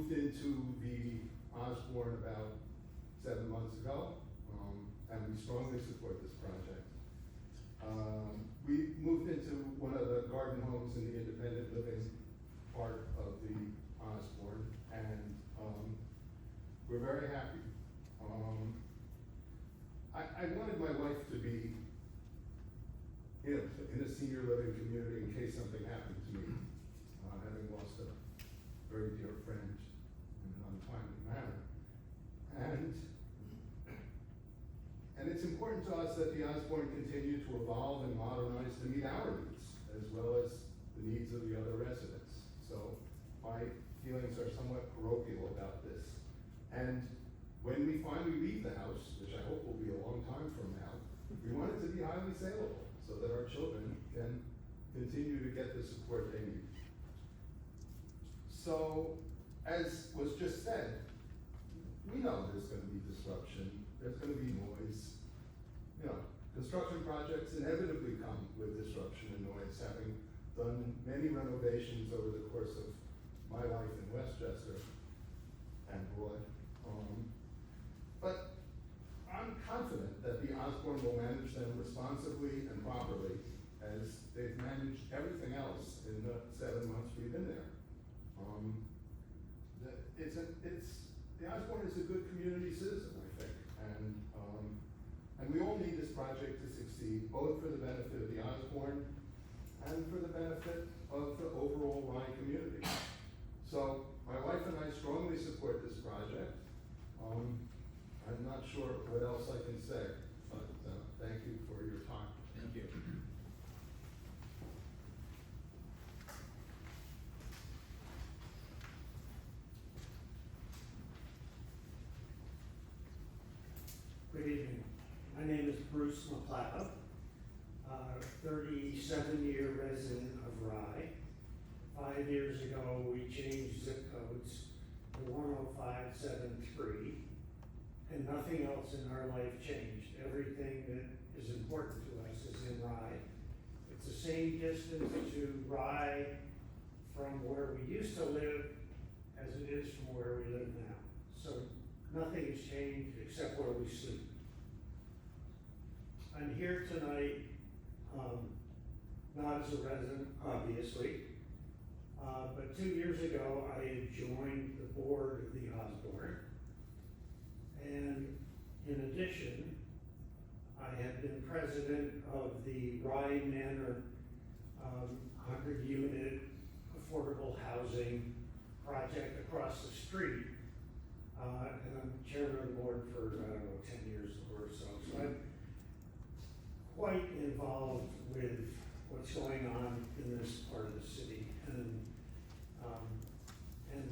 moved into the Osborn about 7 months ago, and we strongly support this project. We moved into one of the garden homes in the independent living part of the Osborn, and we're very happy. I wanted my wife to be in a senior living community in case something happened to me, having lost a very dear friend in an untimely manner. And it's important to us that the Osborn continue to evolve and modernize to meet our needs, as well as the needs of the other residents. So my feelings are somewhat parochial about this. And when we finally leave the house, which I hope will be a long time from now, we want it to be highly saleable so that our children can continue to get the support they need. So, as was just said, we know there's going to be disruption, there's going to be noise. You know, construction projects inevitably come with disruption and noise, having done many renovations over the course of my life in Westchester and Broad. But I'm confident that the Osborn will manage them responsibly and properly, as they've managed everything else in the 7 months we've been there. The Osborn is a good community citizen, I think, and we all need this project to succeed, both for the benefit of the Osborn and for the benefit of the overall Rye community. So my wife and I strongly support this project. I'm not sure what else I can say, but thank you for your time. Thank you. Good evening. My name is Bruce McLeod, 37-year resident of Rye. 5 years ago, we changed zip codes to 10573, and nothing else in our life changed. Everything that is important to us is in Rye. It's the same distance to Rye from where we used to live as it is from where we live now. So nothing has changed except where we sleep. I'm here tonight, not as a resident, obviously, but 2 years ago I had joined the board of the Osborn, and in addition, I have been president of the Rye Manor 100-unit affordable housing project across the street, and I'm chairman of the board for, 10 years or so. So I'm quite involved with what's going on in this part of the city, and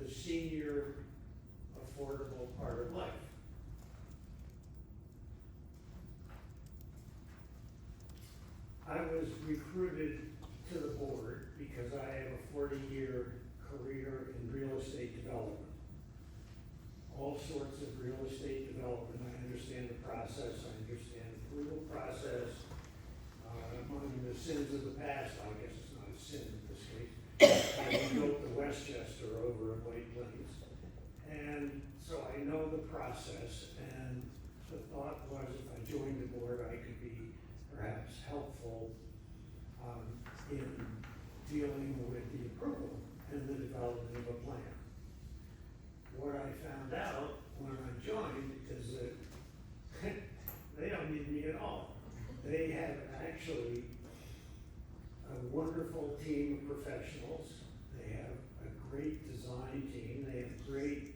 the senior affordable part of life. I was recruited to the board because I have a 40-year career in real estate development. All sorts of real estate development. I understand the process, I understand the approval process. Among the sins of the past, I guess it's not a sin in this case, I built the Westchester over at White Plains. And so I know the process, and the thought was if I joined the board, I could be perhaps helpful in dealing with the approval and the development of a plan. What I found out when I joined is that they don't need me at all. They have actually a wonderful team of professionals. They have a great design team. They have great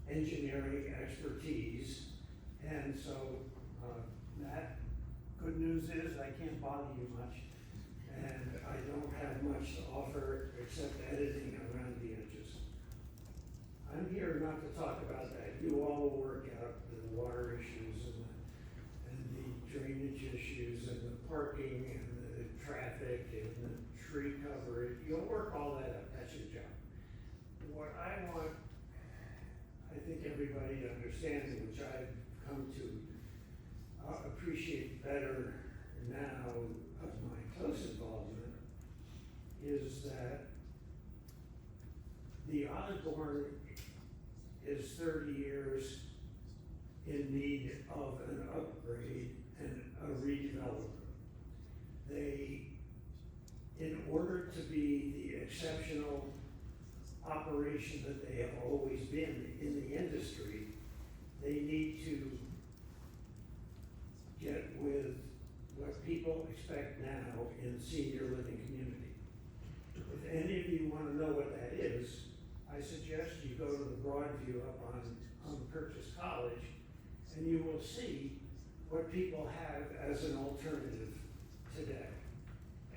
engineering expertise. And so, Matt, good news is I can't bother you much. And I don't have much to offer except editing around the edges. I'm here not to talk about that. You all will work out the water issues and the drainage issues and the parking and the traffic and the tree coverage. You'll work all that out. That's your job. What I want, I think everybody understands, which I've come to appreciate better now of my close involvement, is that the Osborn is 30 years in need of an upgrade and a redevelopment. They, in order to be the exceptional operation that they have always been in the industry, they need to get with what people expect now in senior living community. If any of you want to know what that is, I suggest you go to the Broadview up on Purchase College, and you will see what people have as an alternative today.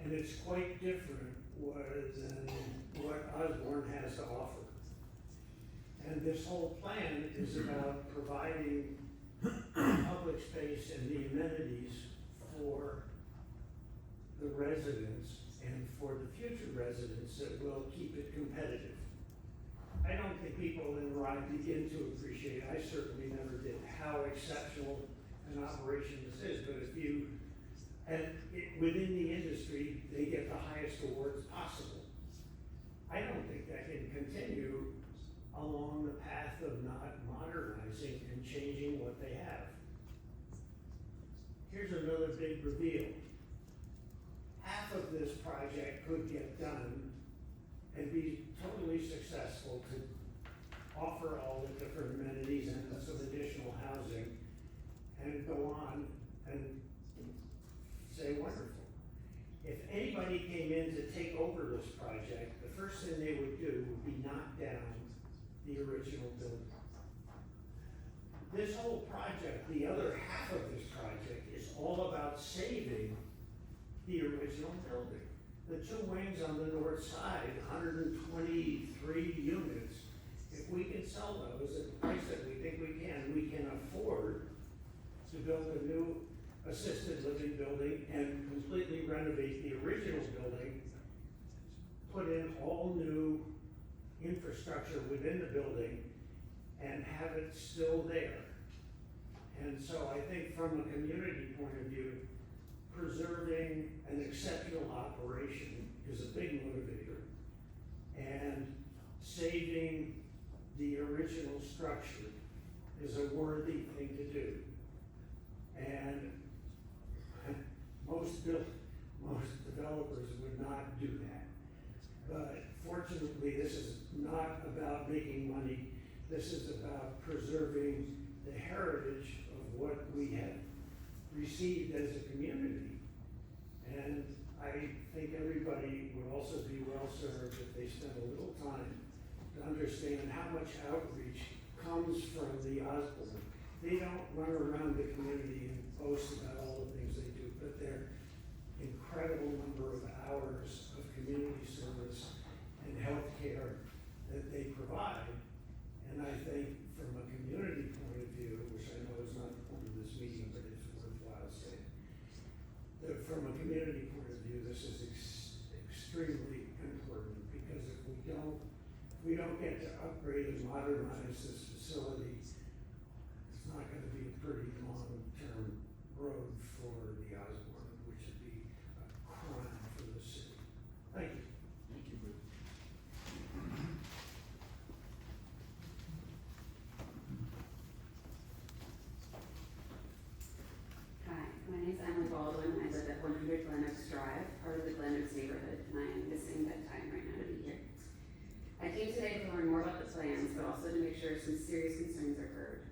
And it's quite different than what Osborn has to offer. And this whole plan is about providing public space and the amenities for the residents and for the future residents that will keep it competitive. I don't think people in Rye begin to appreciate, I certainly never did, how exceptional an operation this is, but if you, within the industry, they get the highest awards possible. I don't think that can continue along the path of not modernizing and changing what they have. Here's another big reveal. Half of this project could get done and be totally successful to offer all the different amenities and some additional housing and go on and say wonderful. If anybody came in to take over this project, the first thing they would do would be knock down the original building. This whole project, the other half of this project, is all about saving the original building. The two wings on the north side, 123 units, if we can sell those at the price that we think we can afford to build a new assisted living building and completely renovate the original building, put in all new infrastructure within the building, and have it still there. And so I think from a community point of view, preserving an exceptional operation is a big motivator, and saving the original structure is a worthy thing to do. And most developers would not do that. But fortunately, this is not about making money. This is about preserving the heritage of what we have received as a community. And I think everybody would also be well served if they spent a little time to understand how much outreach comes from the Osborn. They don't run around the community and boast about all the things they do, but their incredible number of hours of community service and healthcare that they provide. And I think from a community point of view, which I know is not the point of this meeting, but it's worthwhile saying, that from a community point of view, this is extremely important, because if we don't get to upgrade and modernize this facility, it's not gonna be a pretty long-term road for the Osborn, which would be a crime for the city. Thank you. Thank you, Bruce. Hi, my name is Emily Baldwin. I live at 100 Glen Oaks Drive, part of the Glen Oaks neighborhood, and I am missing that time right now to be here. I came today to learn more about the plans, but also to make sure some serious concerns are heard.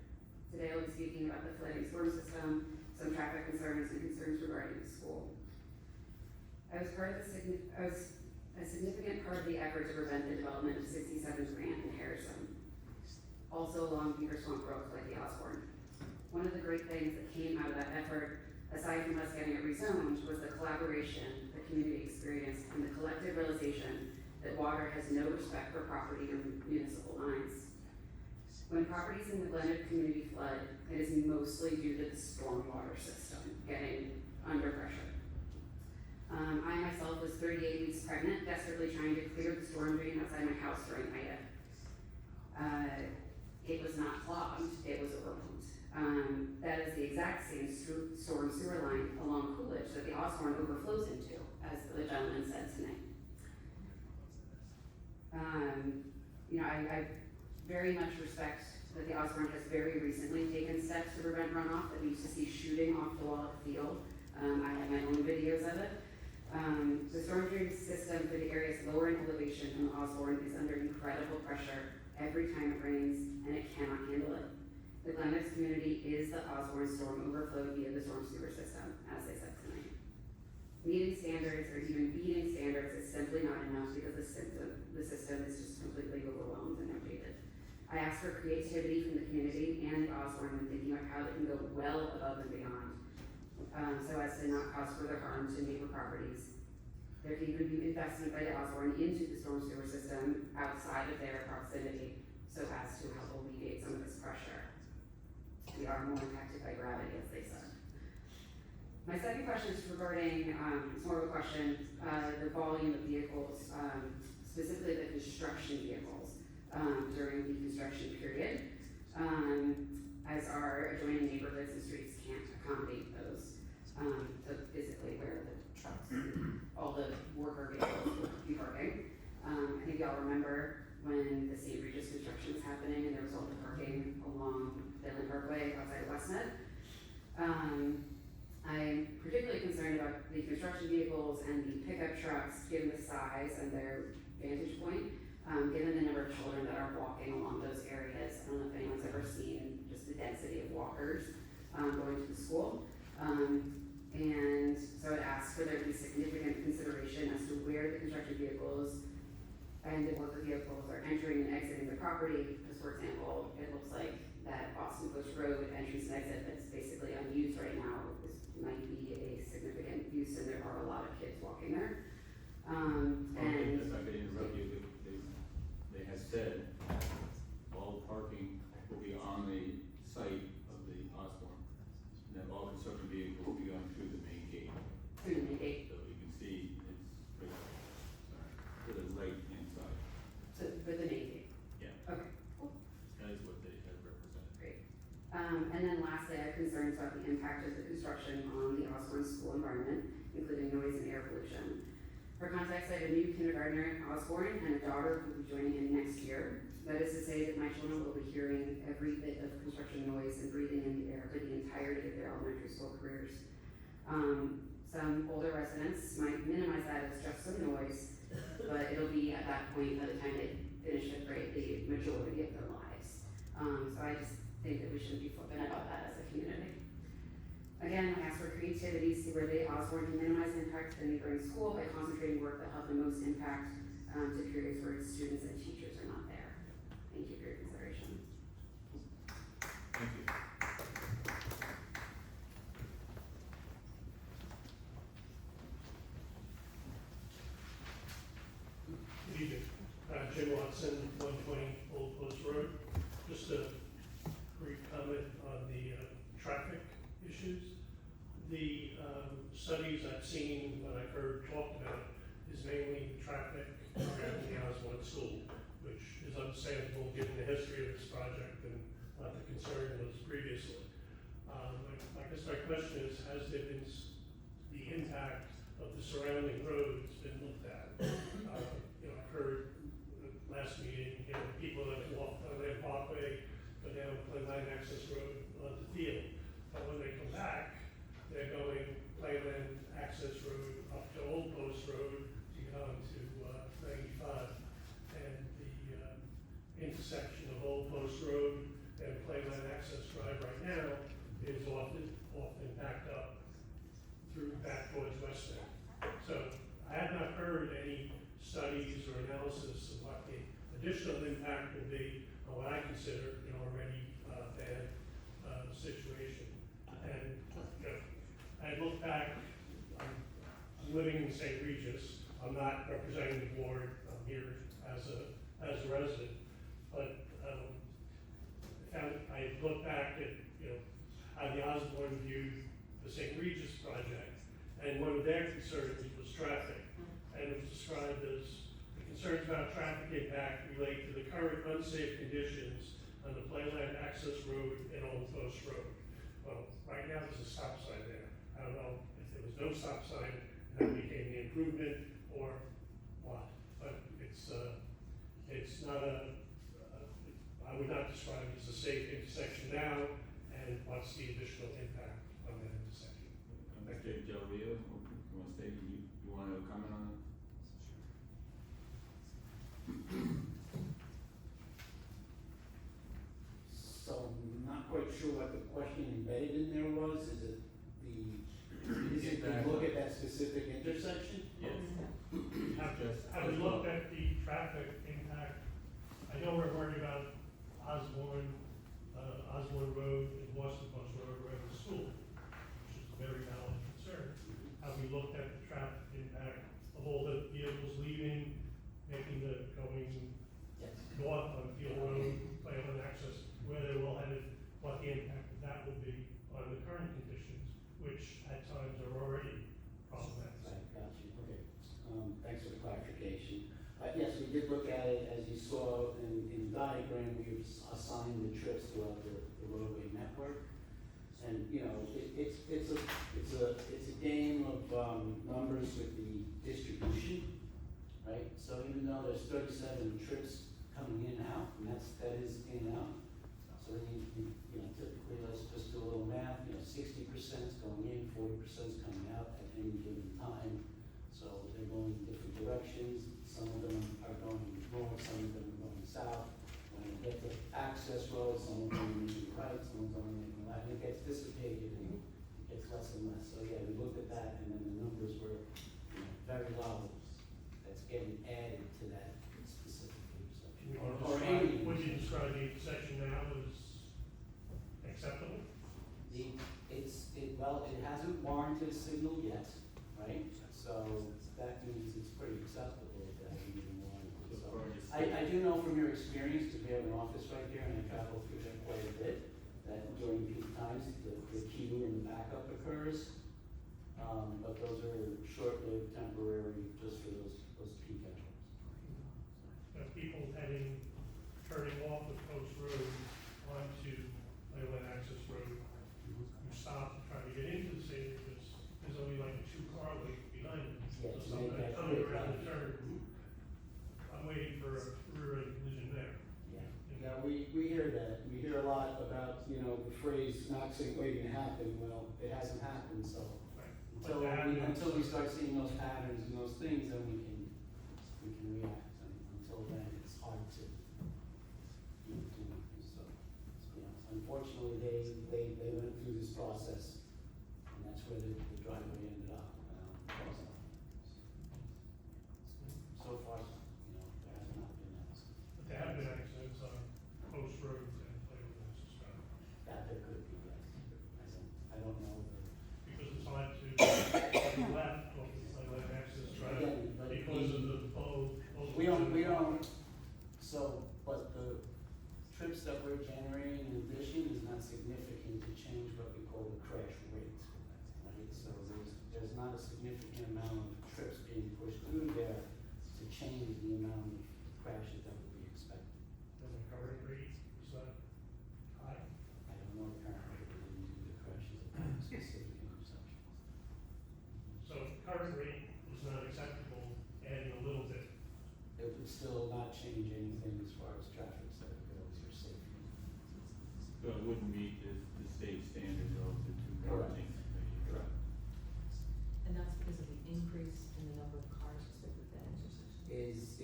Today I'll be speaking about the flooding storm system, some traffic concerns, and concerns regarding the school. I was a significant part of the effort to prevent the development of 67th Grant in Harrison, also along Beaver Swamp Brook like the Osborn. One of the great things that came out of that effort, aside from us getting it rezoned, was the collaboration the community experienced and the collective realization that water has no respect for property or municipal lines. When properties in the Glen Oaks community flood, it is mostly due to the stormwater system getting under pressure. I myself was 38 weeks pregnant, desperately trying to clear the storm drain outside my house during Ida. It was not clogged, it was overwhelmed. That is the exact same storm sewer line along Coolidge that the Osborn overflows into, as the gentleman said tonight. I very much respect that the Osborn has very recently taken steps to prevent runoff, that we used to see shooting off the wall at the field. I have my own videos of it. The storm drain system for the area's lowering elevation from Osborn is under incredible pressure every time it rains, and it cannot handle it. The Glenmix community is the Osborn storm overflow via the storm sewer system, as they said tonight. Meeting standards or even beating standards is simply not enough because the system is just completely overwhelmed and outdated. I ask for creativity from the community and Osborn when thinking about how they can go well above and beyond, so as to not cause further harm to neighbor properties. There can even be investment by the Osborn into the storm sewer system outside of their proximity, so as to help alleviate some of this pressure. We are more impacted by gravity, as they said. My second question is regarding, it's more of a question, the volume of vehicles, specifically the construction vehicles, during the construction period, as our adjoining neighborhoods and streets can't accommodate those, to physically where the trucks, all the worker vehicles will be parking. I think y'all remember when the St. Regis construction was happening and there was all the parking along Finland Parkway outside of Westmead. I'm particularly concerned about the construction vehicles and the pickup trucks, given the size and their vantage point, given the number of children that are walking along those areas. I don't know if anyone's ever seen just the density of walkers going to the school. And so I'd ask for there to be significant consideration as to where the construction vehicles and the worker vehicles are entering and exiting the property. Because for example, it looks like that Boston Post Road entrance and exit that's basically unused right now might be a significant use, and there are a lot of kids walking there. And if I could interrupt you, they have said all parking will be on the site of the Osborn, and that all construction vehicles will be going through the main gate. Through the main gate. So you can see it's to the right hand side. So for the main gate. Yeah. Okay, cool. That is what they have represented. Great. And then lastly, I have concerns about the impact of the construction on the Osborn school environment, including noise and air pollution. For context, I have a new kindergartner at Osborn and a daughter who will be joining in next year. That is to say that my children will be hearing every bit of construction noise and breathing in the air for the entirety of their elementary school careers. Some older residents might minimize that as just some noise, but it'll be at that point, by the time they finish fifth grade, the majority of their lives. So I just think that we shouldn't be flippant about that as a community. Again, I ask for creativity, see where the Osborn can minimize the impact to the neighboring school by concentrating work that will have the most impact to periods where its students and teachers are not there. Thank you for your consideration. Thank you. Good evening. Jim Watson, 120 Old Post Road. Just a brief comment on the traffic issues. The studies I've seen, what I've heard talked about, is mainly traffic around the Osborn School, which is understandable given the history of this project and what the concern was previously. I guess my question is, has there been the impact of the surrounding roads been looked at? I've heard last meeting, people that walk on their parkway, go down Playland Access Road onto Field. But when they come back, they're going Playland Access Road up to Old Post Road to get on to 95. And the intersection of Old Post Road and Playland Access Drive right now is often backed up through back towards West End. So I have not heard any studies or analysis of what the additional impact will be on what I consider an already bad situation. And I look back, I'm living in St. Regis. I'm not representing the board. I'm here as a resident. But I look back at how the Osborn viewed the St. Regis project, and one of their concerns was traffic. And it was described as the concerns about traffic impact relate to the current unsafe conditions on the Playland Access Road and Old Post Road. Well, right now there's a stop sign there. I don't know if there was no stop sign and that became the improvement or what, but it's not a safe intersection now, and what's the additional impact on that intersection? Mr. Del Rio, you want to stay, you want to comment on that? So I'm not quite sure what the question embedded in there was, is it to look at that specific intersection? Yes. Have we looked at the traffic impact? I know we're worried about Osborn Road and Boston Post Road right at the school, which is a very valid concern. Have we looked at the traffic impact of all the vehicles leaving, making the going Yes. north on Field Road, Cleveland access, where they will headed, what the impact of that will be on the current conditions, which at times are already problematic. Right, got you, okay. Thanks for the clarification. Yes, we did look at it, as you saw in the diagram, we've assigned the trips throughout the roadway network. And, you know, it's a game of, numbers with the distribution, right? So even though there's 37 trips coming in and out, and that is in and out. So then you know, typically, let's just do a little math, you know, 60% is going in, 40% is coming out at any given time. So they're going in different directions, some of them are going north, some of them are going south. When they get to access roads, some of them are making right, some of them are making left, and it gets dissipated and it gets less and less. So yeah, we looked at that, and then the numbers were, you know, very low. That's getting added to that specific intersection. Would you describe the intersection now as acceptable? Well, it hasn't warranted a signal yet, right? So that means it's pretty acceptable if it hasn't even warranted. So I do know from your experience, because we have an office right here and I travel through there quite a bit, that during peak times, the queue and the backup occurs. But those are short-lived, temporary, just for those peak hours. People turning off of Post Road onto Leyland Access Road, you stop to try to get into the city because there's only like a 2-car lane behind you. Yeah, So to make somebody that coming quick around the left. turn, I'm waiting for a rear-end collision there. Yeah, we hear that. We hear a lot about, you know, the phrase not saying waiting to happen. Well, it hasn't happened, so Right. until we start seeing those patterns and those things, then we can react. And until then, it's hard to, you know, do anything. So, you know, unfortunately, they went through this process, and that's where the driveway ended up. So far, you know, there has not been that. But there have been accidents on Post Road and Cleveland Access Drive. That there could be, yes. I don't know. Because it's hard to turn left off the Leyland Access Drive Again, but because of the bow. We don't, so, but the trips that we're generating in addition is not significant to change what we call the crash rate, right? So there's not a significant amount of trips being pushed through there to change the amount of crashes that would be expected. And the current rate is not high. I don't know the current rate, but we do the crashes at specific intersections. So current rate is not acceptable, adding a little bit. It would still not change anything as far as traffic safety goes or safety. So it wouldn't meet the state standard relative to Correct. parking. Correct. And that's because of the increase in the number of cars that that intersection? Is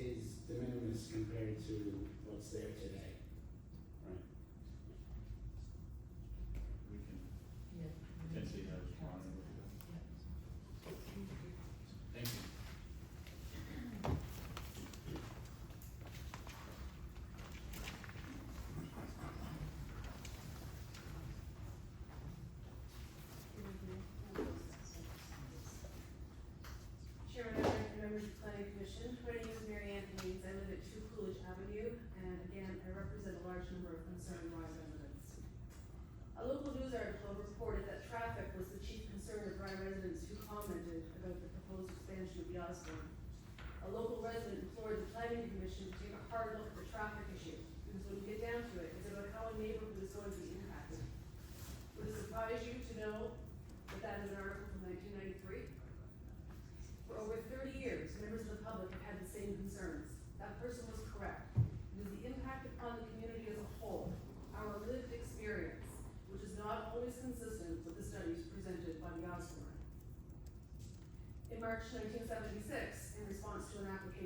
de minimis compared to what's there today, right? We can Yeah. potentially have responded with that. Thank you. Chairman, members of the Planning Commission, my name is Mary Ann Haynes, I live at 2 Coolidge Avenue, and again, I represent a large number of concerned Rye residents. A local news article reported that traffic was the chief concern of Rye residents who commented about the proposed expansion of the Osborn. A local resident implored the Planning Commission to take a hard look at the traffic issue, because when you get down to it, it's about how a neighborhood is going to be impacted. Would it surprise you to know that that is an article from 1993? For over 30 years, members of the public have had the same concerns. That person was correct. It was the impact upon the community as a whole, our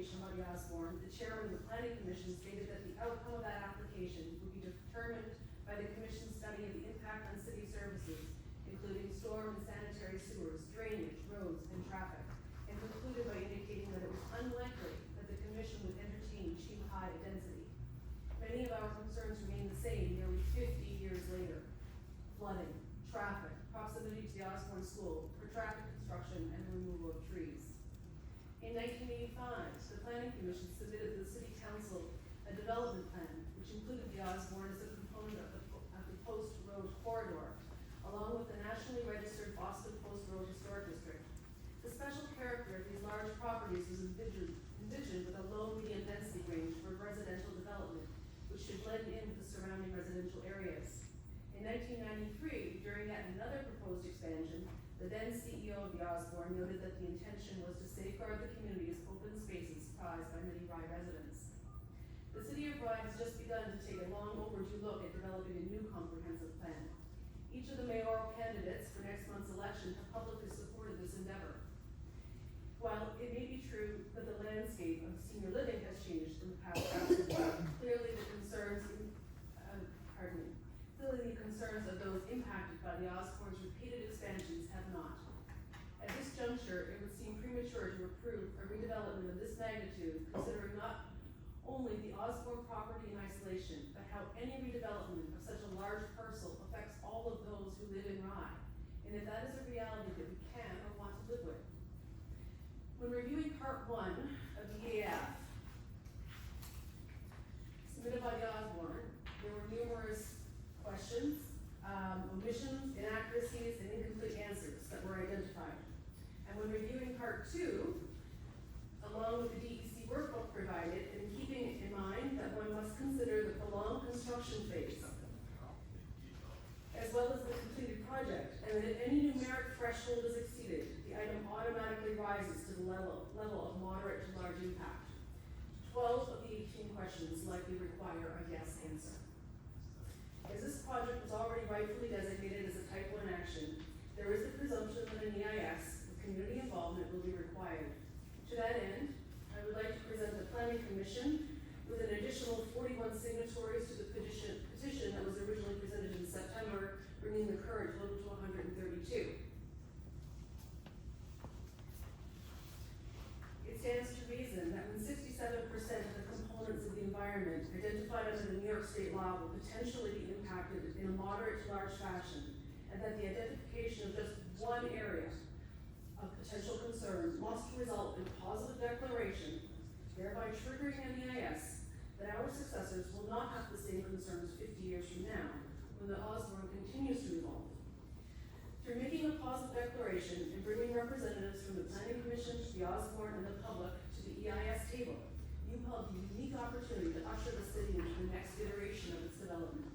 application by the Osborn, the chairman of the planning commission stated that the outcome of that application would be determined by the commission's study of the impact on city services, including storm and sanitary sewers, drainage, roads, and traffic, and concluded by indicating that it was unlikely that the commission would entertain cheap high density. Many of our concerns remain the same nearly 50 years later. Flooding, traffic, proximity to the Osborn School, protracted construction, and the removal of trees. In 1985, the Planning Commission submitted to the City Council a development plan, which included the Osborn as a component of the Post Road corridor, along with the nationally registered Boston Post Road Historic District. The special character of these large properties was envisioned with a low medium density range for residential development, which should blend in with the surrounding residential areas. In 1993, during yet another proposed expansion, the then CEO of the Osborn noted that the intention was to safeguard the community's open spaces prized by many Rye residents. The city of Rye has just begun to take a long overdue look at developing a new comprehensive plan. Each of the mayoral candidates for next month's election have publicly supported this endeavor. While it may be true that the landscape of senior living has changed in the past, clearly the concerns of those impacted by the Osborn's repeated expansions have not. At this juncture, it would seem premature to approve a redevelopment of this magnitude, considering not only the Osborn property in isolation, but how any redevelopment of such a large parcel affects all of those who live in Rye, and if that is a reality that we can or want to live with. When reviewing Part 1 of the EAF, submitted by the Osborn, there were numerous questions, omissions, inaccuracies, and incomplete answers that were identified. And when reviewing Part 2, along with the DEC workbook provided, and keeping in mind that one must consider the prolonged construction phase, as well as the completed project, and that if any numeric threshold is exceeded, the item automatically rises to the level of moderate to large impact. 12 of the 18 questions likely require a yes answer. As this project was already rightfully designated as a Type 1 action, there is the presumption that an EIS with community involvement will be required. To that end, I would like to present the Planning Commission with an additional 41 signatories to the petition that was originally presented in September, bringing the current total to 132. It stands to reason that when 67% of the components of the environment identified under the New York State law will potentially be impacted in a moderate to large fashion, and that the identification of just one area of potential concern must result in positive declaration, thereby triggering an EIS, that our successors will not have the same concerns 50 years from now, when the Osborn continues to evolve. Through making a positive declaration and bringing representatives from the Planning Commission, the Osborn, and the public to the EIS table, you held the unique opportunity to usher the city into the next iteration of its development.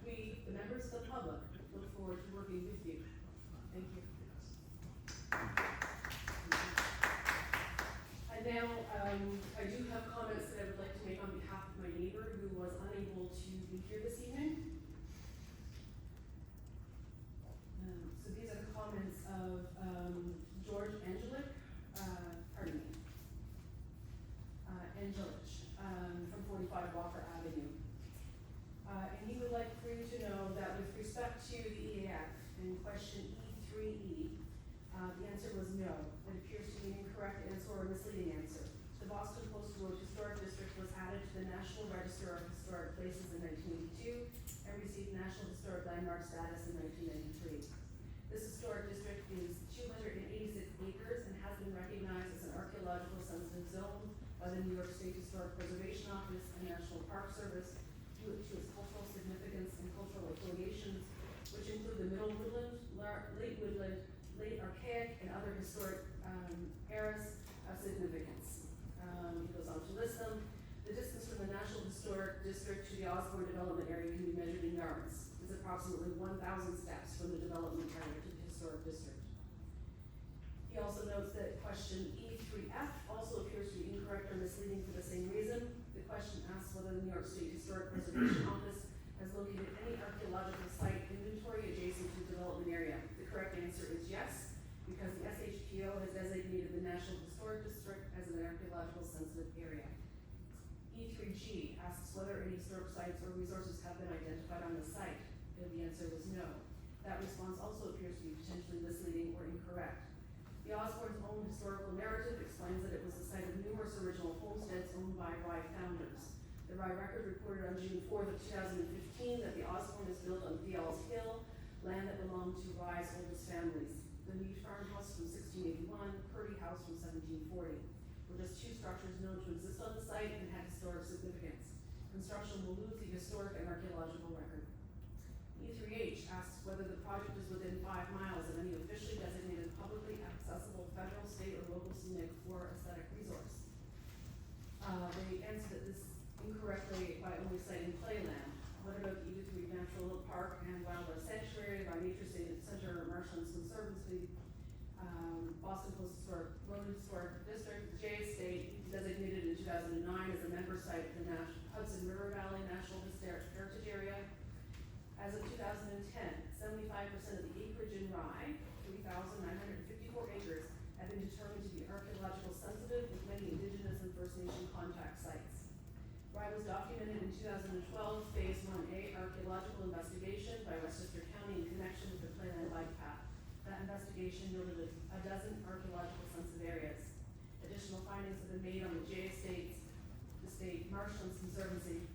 We, the members of the public, look forward to working with you. Thank you. And now, I do have comments that I would like to make on behalf of my neighbor who was unable to be here this evening. So these are the comments of George Angelich, from 45 Walker Avenue. And he would like for you to know that with respect to the EAF in question E3E, the answer was no. It appears to be an incorrect answer or a misleading answer. The Boston Post Road Historic District was added to the National Register of Historic Places in 1982 and received National Historic Landmark status in 1993. This historic district is 286 acres and has been recognized as an archaeological sensitive zone by the New York State Historic Preservation Office and National Park Service due to its cultural significance and cultural affiliations, which include the Middle Woodland, Late Woodland, Late Archaic, and other historic eras of significance. He goes on to list them. The distance from the National Historic District to the Osborn development area can be measured in yards. It's approximately 1,000 steps from the development area to the historic district. He also notes that question E3F also appears to be incorrect or misleading for the same reason. The question asks whether the New York State Historic Preservation Office has located any archaeological site inventory adjacent to the development area. The correct answer is yes, because the SHPO has designated the National Historic District as an archaeological sensitive G asks whether any historic sites or resources have been identified on the site, and the answer was no. That response also appears to be potentially misleading or incorrect. The Osborn's own historical narrative explains that it was the site of numerous original homesteads owned by Rye founders. The Rye Record reported on June 4th of 2015 that the Osborn is built on Thiel's Hill, land that belonged to Rye's oldest families. The Mead farmhouse from 1681, Purdy House from 1740 were just two structures known to exist on the site and had historic significance. Construction will lose the historic and archaeological record. E3H asks whether the project is within 5 miles of any officially designated publicly accessible federal, state, or local scenic or aesthetic resource. They answered that this incorrectly by only citing playland. What about the E3 Natural Park and Wildlife Sanctuary, Rye Nature State Center, Marshlands Conservancy, Boston Coast Historic Road Historic District, J Estate, designated in 2009 as a member site of the Hudson River Valley National Heritage Area. As of 2010, 75% of the acreage in Rye, 3,954 acres, have been determined to be archaeological sensitive, with many indigenous and First Nation contact sites. Rye was documented in 2012 Phase 1A archaeological investigation by Westchester County in connection with the Playland Bike Path. That investigation noted a dozen archaeological sensitive areas. Additional findings have been made on the J Estates, the State Marshlands Conservancy,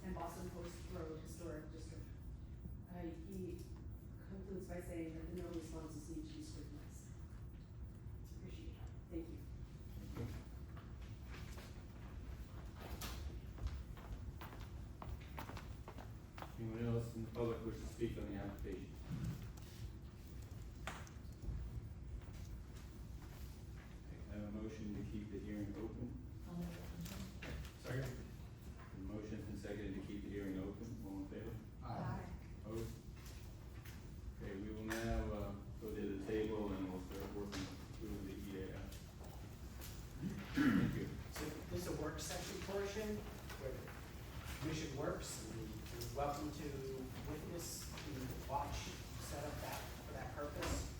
and Boston Post Road Historic District. He concludes by saying that the no responses need to be scrutinized. Appreciate that. Thank you. Anyone else in the public wish to speak on the application? Okay, I have a motion to keep the hearing open. I'll make that motion. Second. The motion and seconded to keep the hearing open. All in favor? Opposed? Okay, we will now, go to the table and we'll start working through the EAF. Thank you. So this is a work session portion where the commission works, and you're welcome to witness and watch set up that, for that purpose.